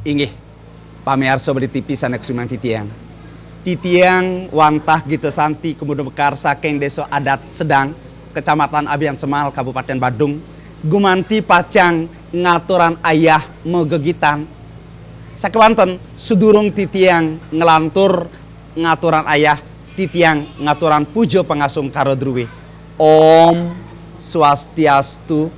Inggih, pamirsa beli TV sanek sumang titiang wantah gitu santi kemudian bekar saking desa adat Sedang, Kecamatan Abian Semal, Kabupaten Badung, gumanti pacang ngaturan ayah megegitan. Sakewanten sudurung titiang ngelantur ngaturan ayah, titiang ngaturan pujo pengasung karo druwi. Om Swastiastu.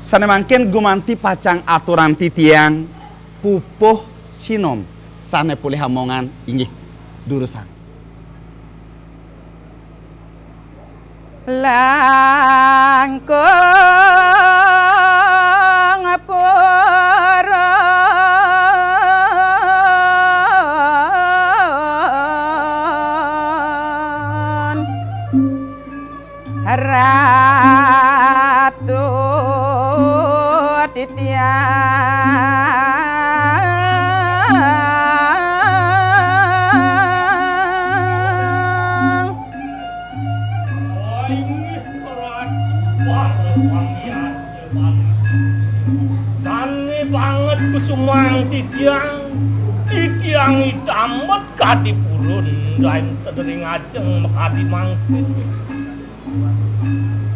Sanemangken gumanti pacang aturan titiang pupuh sinom sane pulih hamongan inggih durusan. Langkung puron Ratu titiang sane banget kusumang titiang itamet kadi purun lain tedering ajeng mekadi mangkit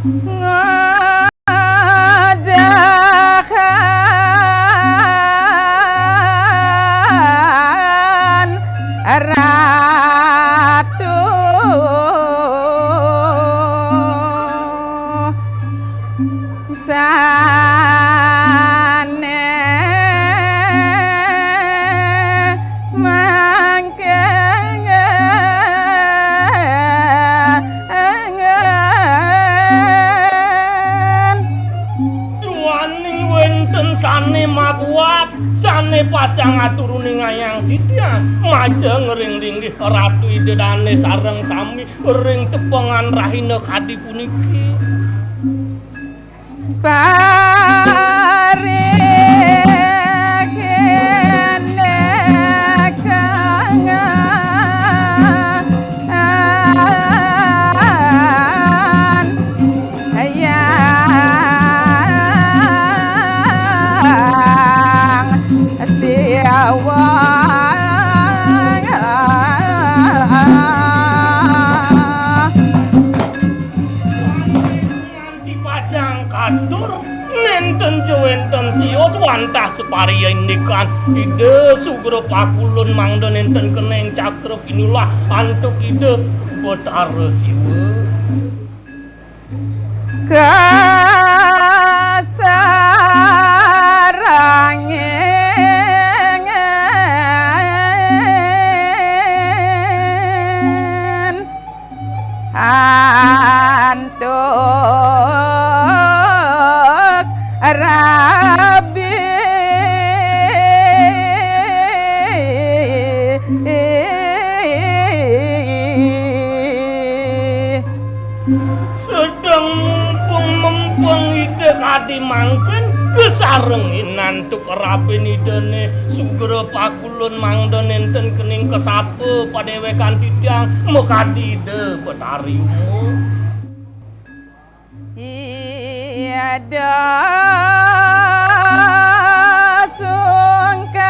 ngajakan ratu sane sane mabuat sane pacang aturune ngayang titiang majeng ring linggih ratu idedane sareng sami ring tepengan rahina kadi puniki enten jewenten sios wantah separiya indikan ide sugro pakulun mangda enten keneng cakra pinulah antuk ide Betara Siwa kasarangen antuk rabi sedang mempeng ide kadi mangken kesarengin antuk rapin idene sugro pakulun mangda nenten kening kesape padewekan titiang mekadi ide Betari umu Iada sungkangan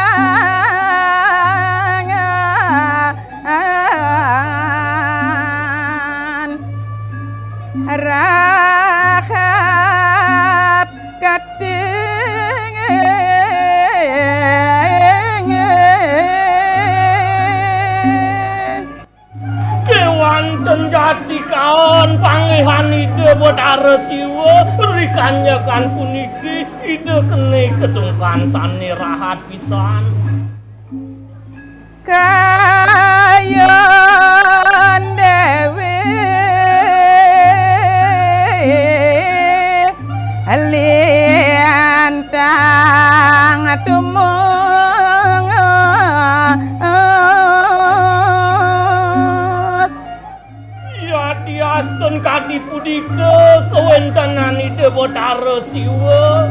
rahat kewanten jati kaon pangihan ide Betara Siwa rikanyakan puniki ide kene kesungkan sane rahat pisan kayon dewi lintang tumus ya diasten kadi pudika kewentanan ide Betara Siwa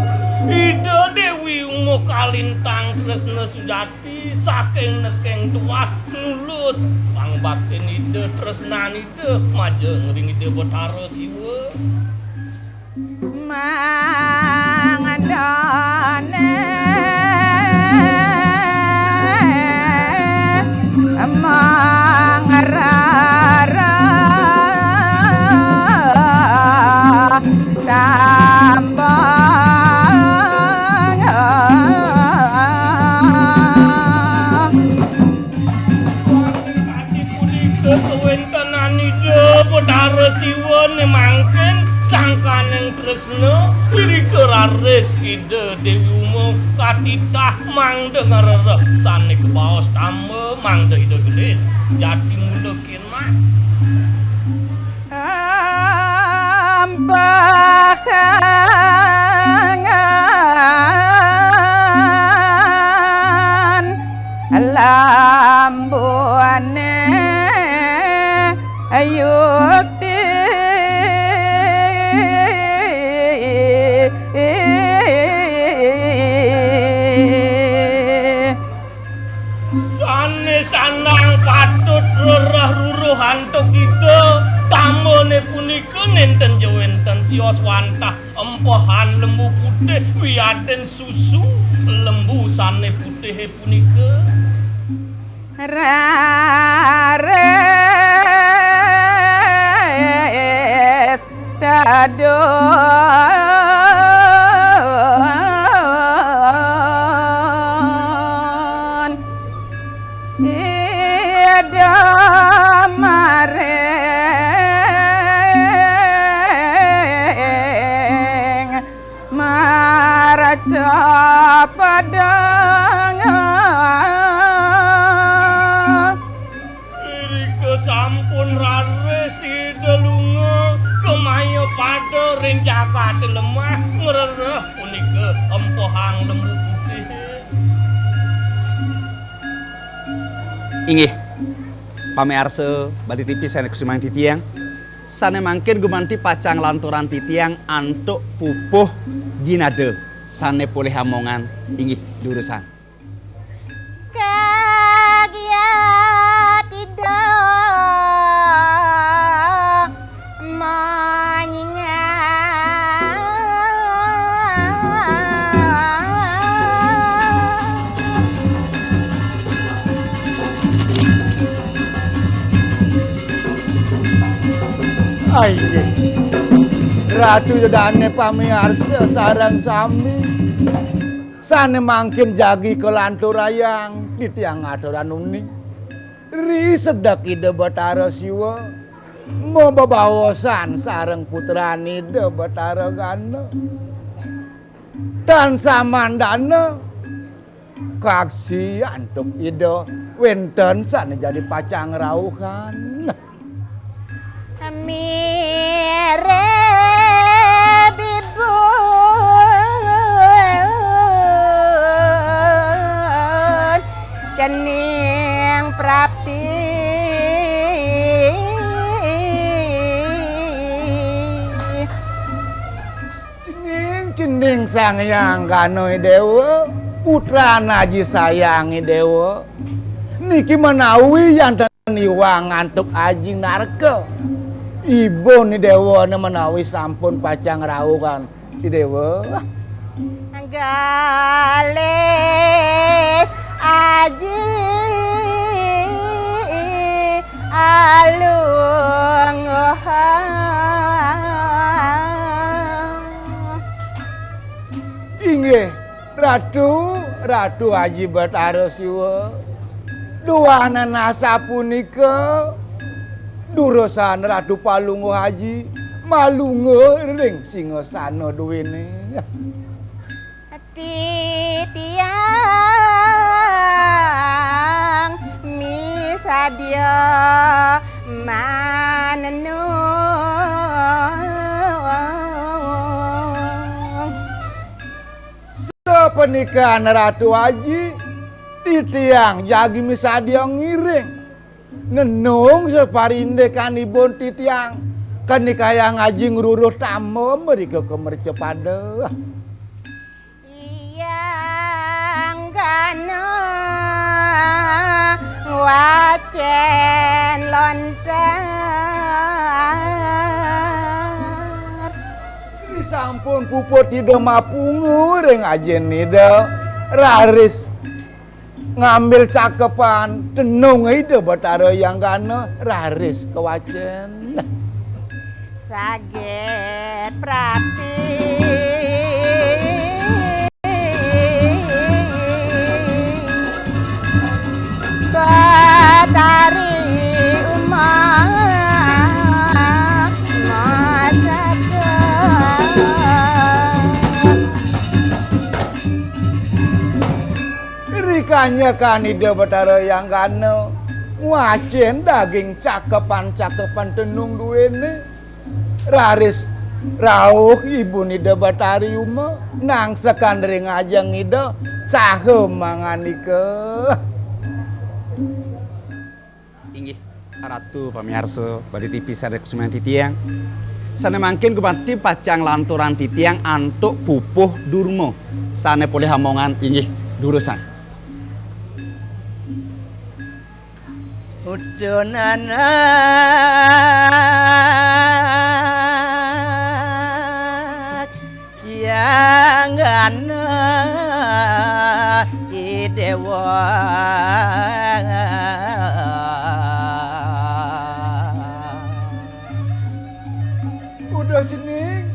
ide Dewi Ungu kalintang tresna sujati saking nekeng tuas nulus pangbatin ide tresnan ide majeng ring ide Betara Siwa mangandane mangarara tambang kadi punika kewentanan ide Betara Siwa nemangken sangkaneng tresna lirike raris ide Dewi Umu katitah mangda ngarerep sane kebaos tame mangda ide gelis jati mula kirmat ambakangan lambuane ayukti sane sanang patut rerah-ruruhan tok ide tamone punika nenten jewenten sios wantah empohan lembu putih wiaden susu lembu sane putih punika rares tadon ida mareng maraca padangan irike sampun rares ide lunga kemaya pada ring jakate lemah ngrereh punika empohang lembu putih Inggih pamearse Bali TV sanes kusimang titiang sane mangkin gumanti pacang lanturan titiang antuk pupuh ginade sane poleh hamongan inggih durusan kagiat tidak menyengat Aye. Ratu Yodane pamiarsa sareng sami. Sane mangkin jagi kelanturayang titiang aturan uning. Ri sedek ide Bathara Siwa. Mo bebawasan sareng putrani ide Bathara Gana. Dan samandana kaksi antuk ide wenten sane jadi pacang rauhan. Mire bibun cening prapti cening sang yang ganoi dewa putra naji sayangi dewa niki menawi yang teniwang antuk aji narke ibu ni dewa ni menawi sampun pacang raukan si dewa galis aji alung inggih Ratu Haji Bathara Siwa duana nasa punika durosan Ratu Palungguh Haji malunga ring singasana duwene titiang misadya manenung sepernikahan Ratu Haji titiang jagi misadya ngiring nenung separinde kanibun titiang kenikaya ngaji ngruruh tamu mereka kemerce pada yang gana wacen lontar sampun puput tidak mapungu ring ajen nida raris ngambil cakepan tenung ide Bathara yang gana raris kewacen saget prapti Bathari umat masakan rikanya kanida Bathara yang gana ngwacen daging cakepan-cakepan tenung duwene raris rauh ibu nida Bathari uma nang sekandring aja ngida sahe manganika Inggih Ratu pamiarsa badhe TV sadek Kusuma Titiang sane mangkin gumanti pacang lanturan titiang antuk pupuh durma sane polih hamongan inggih durusan udunana yang gana di dewa udah cening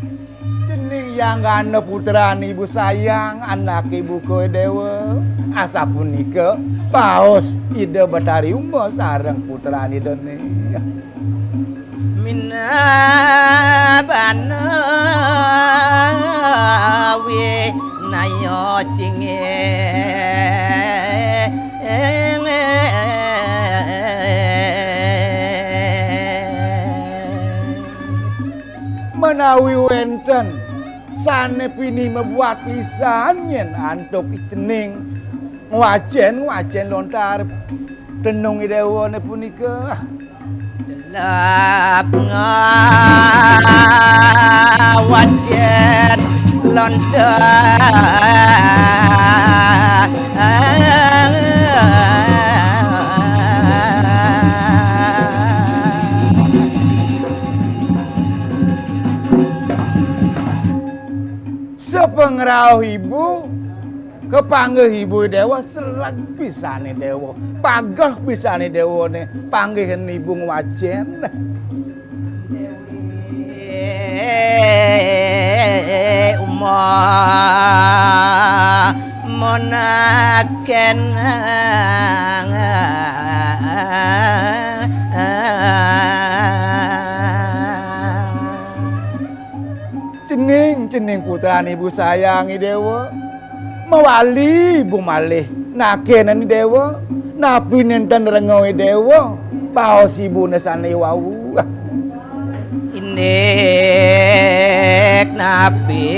yang gana putrani ibu sayang anak ibu kowe dewa asa punika paos ide Bathari uma sareng putrani dene minabana we nayo singe menawi wenten sane pini membuat pisan yen antuk cening ngwacen lontar tenung dewa ne punika lap ngawacen lontar sepengrauh ibu kepanggih ibu dewa selag pisane dewa pagah pisane dewa ne panggihan ibu ngwacen umma monaken Cening putrane ibu sayangi dewa mawali ibu malih nakenan dewa napi nenten rengoe dewa paos ibu nesane wau inek napi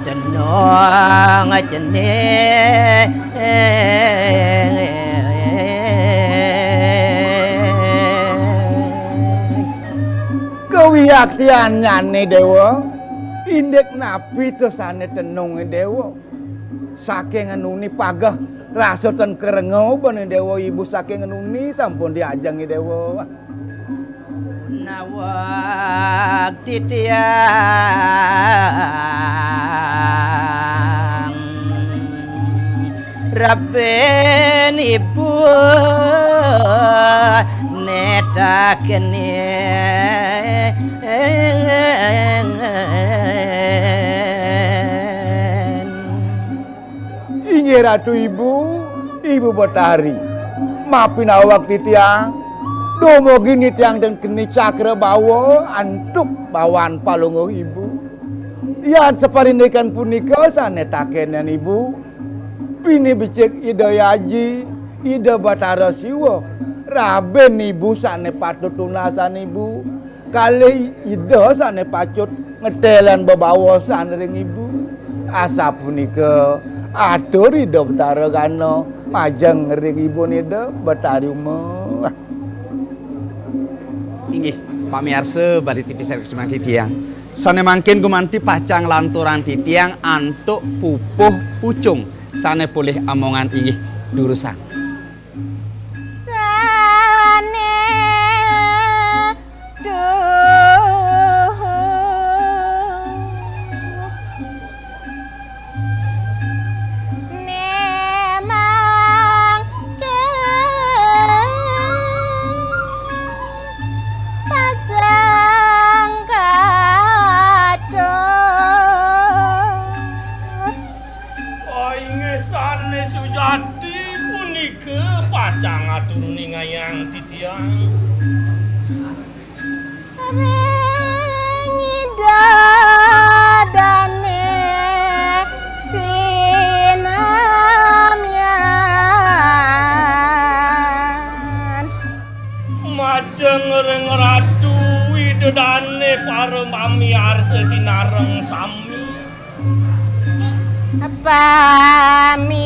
denong jeneng kewiyaktian nyane dewa indek napi tosane tenung dewa saking ngenuni pagah rasa ten kerengau bane dewa ibu saking ngenuni sampun diajangi dewa nawak titiang Rabben ibu netakene Inggih ratu ibu Betari maafin awak titiang domogi nitiang dan keni cakra bawa antuk bawaan palungo ibu ya separindikan punika sane takenen ibu pini becek ida yaji ida Batara siwa Raben ibu sane patut tunasan ibu kali ida sane patut ngetelan bebawa ring ibu asa punika atur ida Batara kano majeng ring ibu nida Batari umah Inggih pamirsa bari TV Seksman Titiang sane mangkin gumanti pacang lanturan titiang antuk pupuh pucung sane pulih amongan inggih durusan sane nemang pacang kadot Inggih sane sujati punika pacang aturuni ngayang titiang rengida dane sinamyan majeng ring ratu widodane paremamiar sesinareng sami pamiarso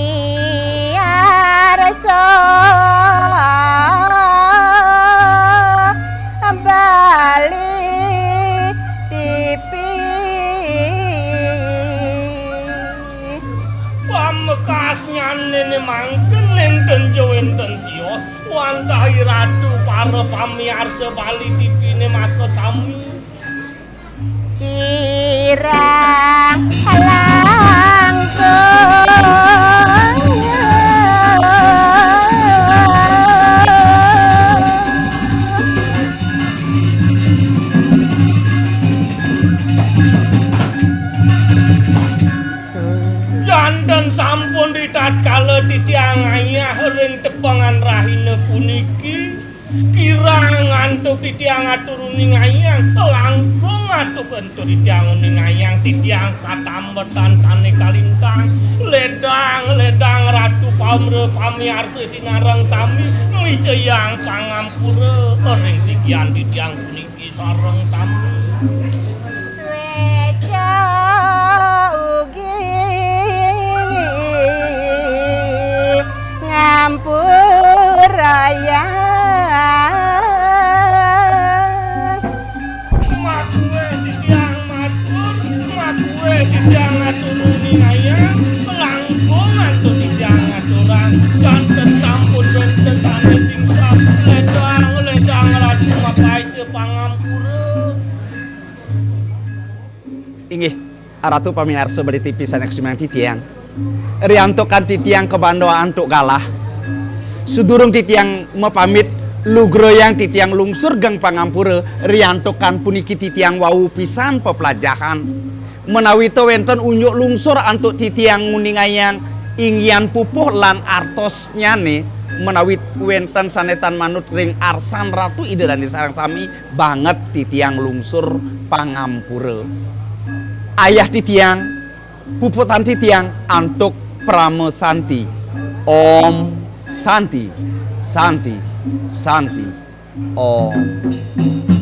bali tipi pamekas nyane mangken enten jawenten sios wantahi ratu para pamiarsa bali tipine mata sami kirang janten sampun ditatkala titiang ayah ring tepangan rahina puniki kirang ngantuk titiang aturuni ngayang langkung atuk entuk titiang ngayang titiang katambetan sane kalintang ledang ratu pamre pamiarsa sinareng sami mijeyang pangampura ring sikian titiang puniki sareng sami Sweca ugi ngampuraya makue titiang matur makue titiang aturuni ngayang langkung antuk titiang aturan janten sampun benten tane singsa ledang ratu mapaije pangampura inggih ratu pamirsa bari TV Seksman Titiang rianto kan titiang kebandoa antuk galah sudurung titiang mepamit lugroyang titiang lungsur gang pangampura riantokan puniki titiang wau pisan pepelajahan menawi to wenten unyuk lungsur antuk titiang nguningayang ingyan pupuh lan artos nyane menawi wenten sanetan manut ring arsan ratu ide dan sareng sami banget titiang lungsur pangampura ayah titiang puputan titiang antuk Prame Santi Om Santi Santi Santi Om